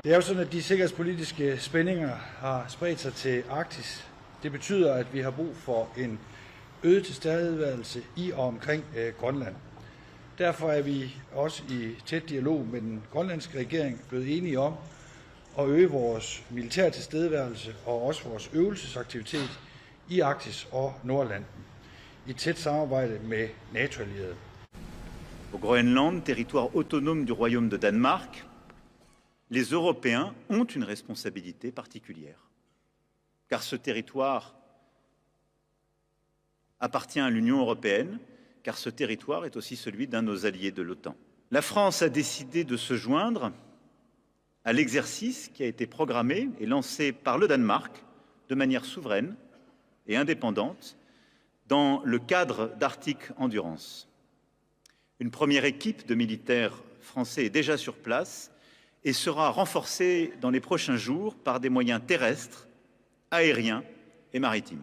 Det er jo sådan, at de sikkerhedspolitiske spændinger har spredt sig til Arktis. Det betyder, at vi har brug for en øget tilstedeværelse i og omkring Grønland. Derfor er vi også i tæt dialog med den grønlandske regering blevet enige om at øge vores militære tilstedeværelse og også vores øvelsesaktivitet i Arktis og Nordlanden i tæt samarbejde med NATO-allierede. Au Groenland, territoire autonome du Royaume de Danemark, les Européens ont une responsabilité particulière, car ce territoire appartient à l'Union européenne, car ce territoire est aussi celui d'un de nos alliés de l'OTAN. La France a décidé de se joindre à l'exercice qui a été programmé et lancé par le Danemark de manière souveraine et indépendante dans le cadre d'Arctic Endurance. Une première équipe de militaires français est déjà sur place et sera renforcée dans les prochains jours par des moyens terrestres, aériens et maritimes.